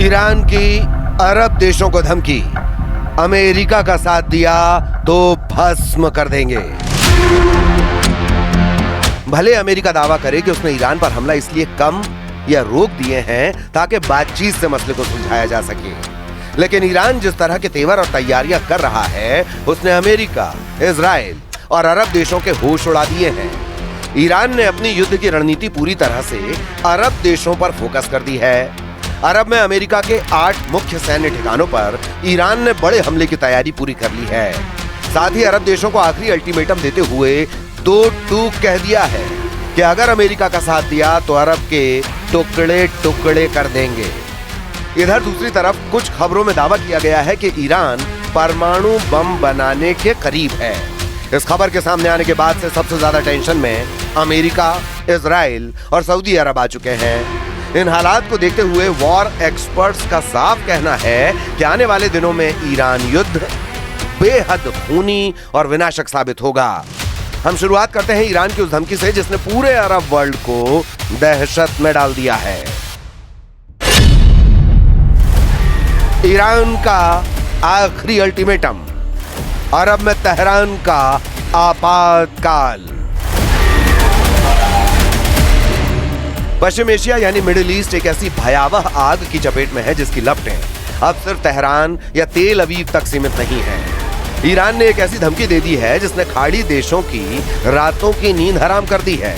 Iran की अरब देशों को धमकी, अमेरिका का साथ दिया तो भस्म कर देंगे। भले अमेरिका दावा करे कि उसने ईरान पर हमला इसलिए कम या रोक दिए हैं ताकि बातचीत से मसले को सुलझाया जा सके, लेकिन ईरान जिस तरह के तेवर और तैयारियां कर रहा है उसने अमेरिका, इजराइल और अरब देशों के होश उड़ा दिए हैं। ईरान ने अपनी युद्ध की रणनीति पूरी तरह से अरब देशों पर फोकस कर दी है। अरब में अमेरिका के 8 मुख्य सैन्य ठिकानों पर ईरान ने बड़े हमले की तैयारी पूरी कर ली है। साथ ही अरब देशों को आखिरी अल्टीमेटम देते हुए 2 टूक कह दिया है कि अगर अमेरिका का साथ दिया तो अरब के टुकड़े टुकड़े कर देंगे। इधर दूसरी तरफ कुछ खबरों में दावा किया गया है कि ईरान परमाणु बम बनाने के करीब है। इस खबर के सामने आने के बाद से सबसे ज्यादा टेंशन में अमेरिका, इजराइल और सऊदी अरब आ चुके हैं। इन हालात को देखते हुए वॉर एक्सपर्ट्स का साफ कहना है कि आने वाले दिनों में ईरान युद्ध बेहद खूनी और विनाशक साबित होगा। हम शुरुआत करते हैं ईरान की उस धमकी से जिसने पूरे अरब वर्ल्ड को दहशत में डाल दिया है। ईरान का आखिरी अल्टीमेटम, अरब में तेहरान का आपातकाल। पश्चिम एशिया यानी मिडिल ईस्ट एक ऐसी भयावह आग की चपेट में है जिसकी लपटें अब सिर्फ तेहरान या तेल अवीव तक सीमित नहीं है। ईरान ने एक ऐसी धमकी दे दी है जिसने खाड़ी देशों की रातों की नींद हराम कर दी है।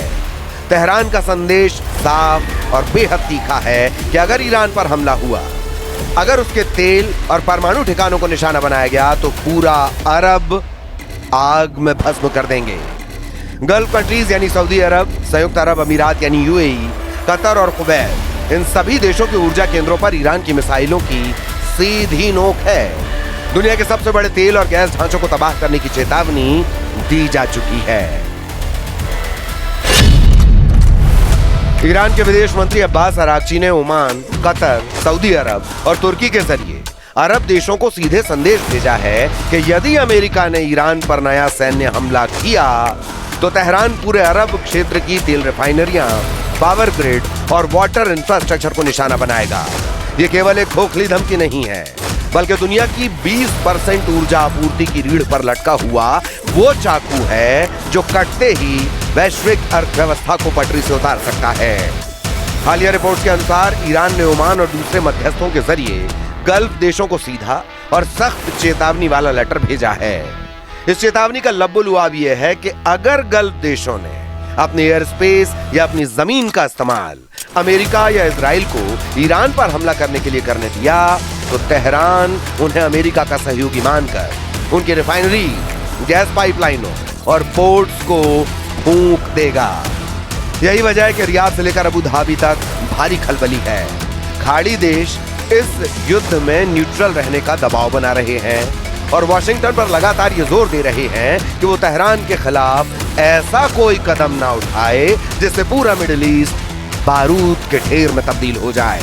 तेहरान का संदेश साफ और बेहद तीखा है कि अगर ईरान पर हमला हुआ, अगर उसके तेल और परमाणु ठिकानों को निशाना बनाया गया तो पूरा अरब आग में भस्म कर देंगे। गल्फ कंट्रीज यानी सऊदी अरब, संयुक्त अरब अमीरात यानी यूएई, कतर और कुवैत, इन सभी देशों के ऊर्जा केंद्रों पर ईरान की मिसाइलों की सीधी नोक है। दुनिया के सबसे बड़े तेल और गैस ढांचों को तबाह करने की चेतावनी दी जा चुकी है। ईरान के विदेश मंत्री अब्बास अरागची ने ओमान, कतर, सऊदी अरब और तुर्की के जरिए अरब देशों को सीधे संदेश भेजा है कि यदि अमेरिका ने ईरान पर नया सैन्य हमला किया तो तेहरान पूरे अरब क्षेत्र की तेल रिफाइनरियां, पावर ग्रिड और वाटर इंफ्रास्ट्रक्चर को निशाना बनाएगा। ये केवल एक खोखली धमकी नहीं है, बल्कि दुनिया की 20% ऊर्जा आपूर्ति की रीढ़ पर लटका हुआ वो चाकू है जो कटते ही वैश्विक अर्थव्यवस्था को पटरी से उतार सकता है। हालिया रिपोर्ट्स के अनुसार ईरान ने ओमान और दूसरे मध्यस्थों के जरिए गल्फ देशों को सीधा और सख्त चेतावनी वाला लेटर भेजा है। इस चेतावनी का लब्बुलुआब यह है कि अगर गल्फ देशों ने अपने एयर स्पेस या अपनी जमीन का इस्तेमाल अमेरिका या इजराइल को ईरान पर हमला करने के लिए करने दिया तो तेहरान उन्हें अमेरिका का सहयोगी मानकर उनकी रिफाइनरी, गैस पाइपलाइनों और पोर्ट्स को फूंक देगा। यही वजह है कि रियाद से लेकर अबू धाबी तक भारी खलबली है। खाड़ी देश इस युद्ध में न्यूट्रल रहने का दबाव बना रहे हैं और वॉशिंगटन पर लगातार ये जोर दे रहे हैं कि वो तेहरान के खिलाफ ऐसा कोई कदम ना उठाए जिससे पूरा मिडिल ईस्ट बारूद के ढेर में तब्दील हो जाए।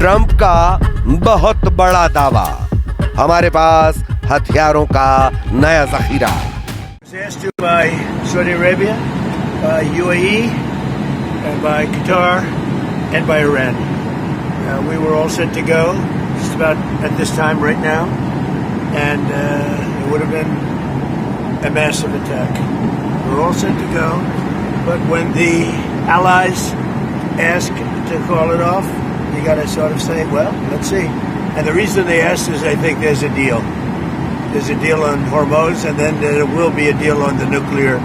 ट्रंप का बहुत बड़ा दावा, हमारे पास हथियारों का नया जखीरा। Asked to by Saudi Arabia, by UAE, and by Qatar, and by Iran. We were all set to go just about at this time right now, and it would have been a massive attack. We were all set to go, but when the allies ask to call it off, you got to sort of say, well, let's see. And the reason they asked is I think there's a deal. There's a deal on Hormuz, and then there will be a deal on the nuclear,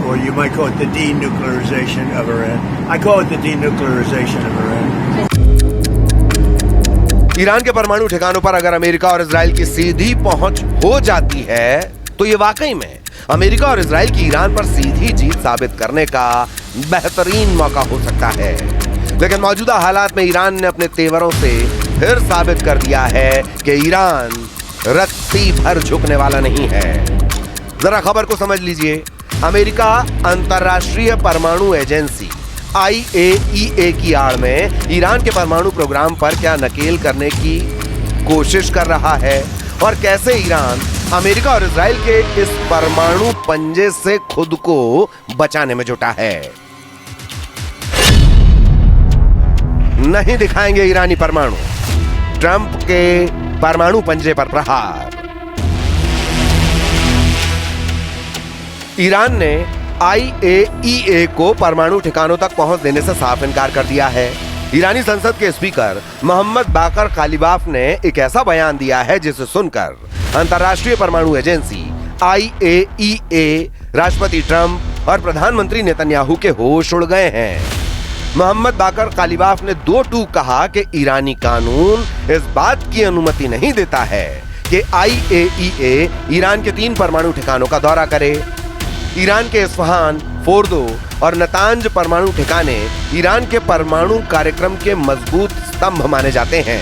or you might call it the denuclearization of Iran. I call it the denuclearization of Iran. Iran के परमाणु ठिकानों पर अगर America और Israel की सीधी पहुंच हो जाती है तो ये वाकई में अमेरिका और इजराइल की ईरान पर सीधी जीत साबित करने का बेहतरीन मौका हो सकता है। लेकिन मौजूदा हालात में ईरान ने अपने तेवरों से फिर साबित कर दिया है कि ईरान रत्ती भर झुकने वाला नहीं है। जरा खबर को समझ लीजिए। अमेरिका अंतर्राष्ट्रीय परमाणु एजेंसी IAEA की आड़ में ईरान के परमाणु प्रोग्राम पर क्या नकेल करने की कोशिश कर रहा है और कैसे ईरान अमेरिका और इजराइल के इस परमाणु पंजे से खुद को बचाने में जुटा है। नहीं दिखाएंगे ईरानी परमाणु, ट्रंप के परमाणु पंजे पर प्रहार। ईरान ने IAEA को परमाणु ठिकानों तक पहुंच देने से साफ इनकार कर दिया है। ईरानी संसद के स्पीकर मोहम्मद बाकर कालिबाफ ने एक ऐसा बयान दिया है जिसे सुनकर अंतर्राष्ट्रीय परमाणु एजेंसी IAEA, राष्ट्रपति ट्रंप और प्रधानमंत्री नेतन्याहू के होश उड़ गए हैं। मोहम्मद बाकर कालिबाफ ने दो टूक कहा कि ईरानी कानून इस बात की अनुमति नहीं देता है कि IAEA ईरान के 3 परमाणु ठिकानों का दौरा करे। ईरान के इस्फहान, फोर्दो और नतांज परमाणु ठिकाने ईरान के परमाणु कार्यक्रम के मजबूत स्तंभ माने जाते हैं।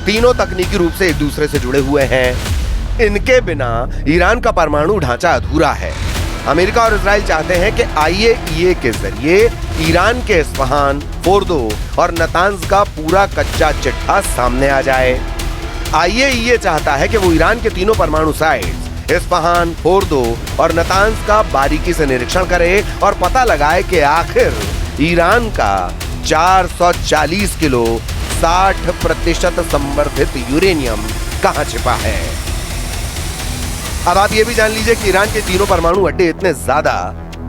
तीनों तकनीकी रूप से एक दूसरे से जुड़े हुए हैं। इनके बिना ईरान का परमाणु ढांचा अधूरा है। अमेरिका और इजराइल चाहते हैं कि IAEA के जरिए ईरान के इस्फहान, फोर्दो और नतांज का पूरा कच्चा चिट्ठा सामने आ जाए। IAEA चाहता है कि वो ईरान के तीनों परमाणु साइट्स इस्फहान, फोर्दो और नतांज का बारीकी से निरीक्षण करे और पता लगाए कि आखिर ईरान का 440 किलो 60% संवर्धित यूरेनियम कहां छिपा है। अब आप ये भी जान लीजिए कि ईरान के तीनों परमाणु अड्डे इतने ज्यादा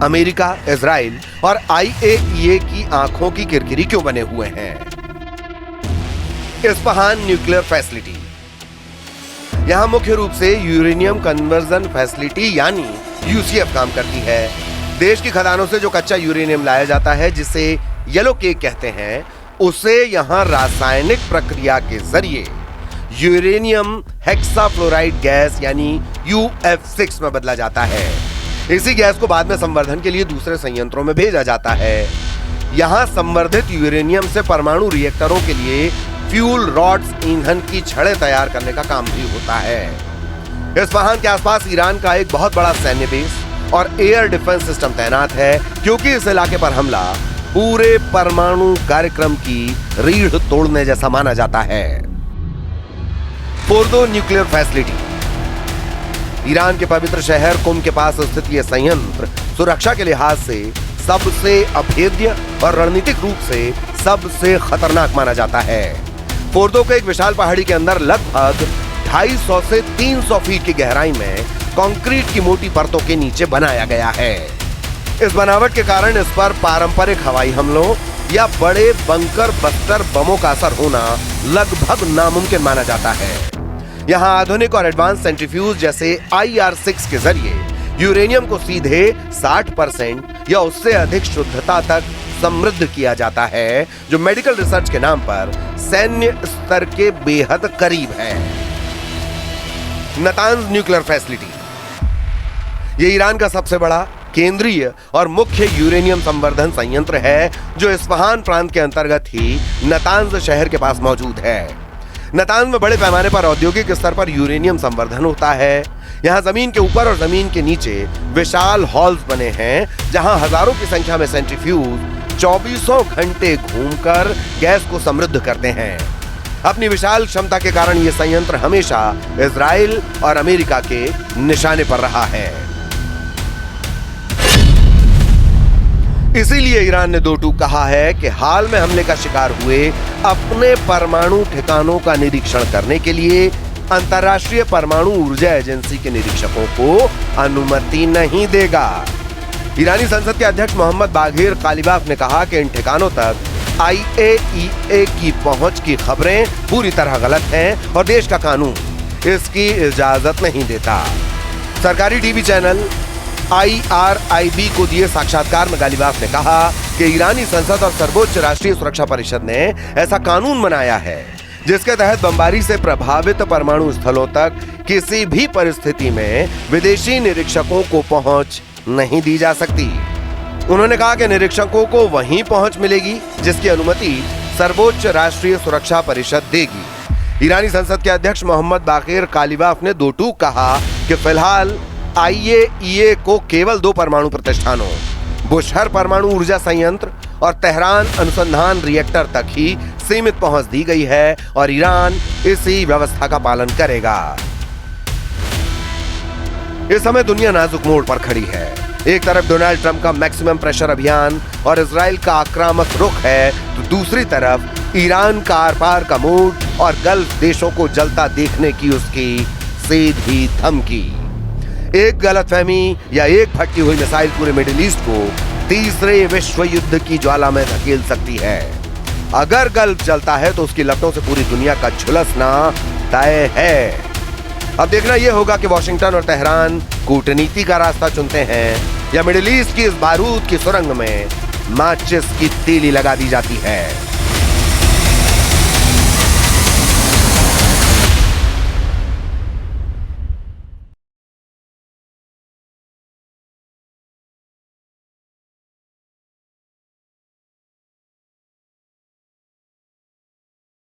अमेरिका, इजराइल और IAEA की आंखों की किरकिरी क्यों बने हुए हैं। इस्फहान न्यूक्लियर फैसिलिटी, यहां मुख्य रूप से यूरेनियम कन्वर्जन फैसिलिटी यानी UCF काम करती है। देश की खदानों से जो कच्चा यूरेनियम लाया जाता है, जिसे येलो केक कहते हैं, उसे यहां रासायनिक प्रक्रिया के जरिए यूरेनियम हेक्साफ्लोराइड गैस यानी UF6 में बदला जाता है। इसी गैस को बाद में संवर्धन के लिए दूसरे संयंत्रों में भेजा जाता है। यहां संवर्धित यूरेनियम से परमाणु रिएक्टरों के लिए फ्यूल रॉड्स, ईंधन की छड़ें तैयार करने का काम भी होता है। इस्फहान के आसपास ईरान का एक बहुत बड़ा सैन्य बेस और एयर डिफेंस सिस्टम तैनात है, क्योंकि इस इलाके पर हमला पूरे परमाणु कार्यक्रम की रीढ़ तोड़ने जैसा माना जाता है। फोर्दो न्यूक्लियर फैसिलिटी, ईरान के पवित्र शहर कुम के पास स्थित यह संयंत्र सुरक्षा के लिहाज से सबसे अभेद्य और रणनीतिक रूप से सबसे खतरनाक माना जाता है। फोर्दो को एक विशाल पहाड़ी के अंदर लगभग 250 से 300 फीट की गहराई में कंक्रीट की मोटी परतों के नीचे बनाया गया है। इस बनावट के कारण इस पर पारंपरिक हवाई हमलों या बड़े बंकर बस्टर बमों का असर होना लगभग नामुमकिन माना जाता है। यहां आधुनिक और एडवांस सेंट्रीफ्यूज जैसे IR6 के जरिए यूरेनियम को सीधे 60% या उससे अधिक शुद्धता तक समृद्ध किया जाता है, जो मेडिकल रिसर्च के नाम पर सैन्य स्तर के बेहद करीब है। नतांज न्यूक्लियर फैसिलिटी, यह ईरान का सबसे बड़ा केंद्रीय और मुख्य यूरेनियम संवर्धन संयंत्र है, जो इस्फहान प्रांत के अंतर्गत ही नतांज शहर के पास मौजूद है। नतांज में बड़े पैमाने पर औद्योगिक स्तर पर यूरेनियम संवर्धन होता है। यहाँ जमीन के ऊपर और जमीन के नीचे विशाल हॉल्स बने हैं, जहां हजारों की संख्या में सेंट्रीफ्यूज 24 घंटे घूमकर गैस को समृद्ध करते हैं। अपनी विशाल क्षमता के कारण यह संयंत्र हमेशा इजराइल और अमेरिका के निशाने पर रहा है। इसीलिए ईरान ने दो टूक कहा है कि हाल में हमले का शिकार हुए अपने परमाणु ठिकानों का निरीक्षण करने के लिए अंतर्राष्ट्रीय परमाणु ऊर्जा एजेंसी के निरीक्षकों को अनुमति नहीं देगा। ईरानी संसद के अध्यक्ष मोहम्मद बाघिर कालिबाफ ने कहा कि इन ठिकानों तक IAEA की पहुंच की खबरें पूरी तरह गलत हैं और देश का कानून इसकी इजाजत नहीं देता। सरकारी टीवी चैनल IRIB को दिए साक्षात्कार में कालिबाफ ने कहा कि ईरानी संसद और सर्वोच्च राष्ट्रीय सुरक्षा परिषद ने ऐसा कानून बनाया है जिसके तहत बमबारी से प्रभावित परमाणु स्थलों तक किसी भी परिस्थिति में विदेशी निरीक्षकों को पहुंच नहीं दी जा सकती। उन्होंने कहा कि निरीक्षकों को वहीं पहुंच मिलेगी जिसकी अनुमति सर्वोच्च राष्ट्रीय सुरक्षा परिषद देगी। ईरानी संसद के अध्यक्ष मोहम्मद बाघिर कालिबाफ ने दो टूक कहा कि फिलहाल IAEA को केवल 2 परमाणु प्रतिष्ठानों बुशहर परमाणु ऊर्जा संयंत्र और तेहरान अनुसंधान रिएक्टर तक ही सीमित पहुंच दी गई है और ईरान इसी व्यवस्था का पालन करेगा। इस समय दुनिया नाजुक मोड़ पर खड़ी है। एक तरफ डोनाल्ड ट्रंप का मैक्सिमम प्रेशर अभियान और इजराइल का आक्रामक रुख है, तो दूसरी तरफ ईरान का आर पार का मूड और गल्फ देशों को जलता देखने की उसकी सीधी धमकी। एक गलतफहमी या एक फटती हुई मिसाइल पूरे मिडिल ईस्ट को तीसरे विश्व युद्ध की ज्वाला में धकेल सकती है। अगर गल्फ जलता है तो उसकी लपटों से पूरी दुनिया का झुलसना तय है। अब देखना यह होगा कि वॉशिंगटन और तेहरान कूटनीति का रास्ता चुनते हैं या मिडिल ईस्ट की इस बारूद की सुरंग में माचिस की तीली लगा दी जाती है।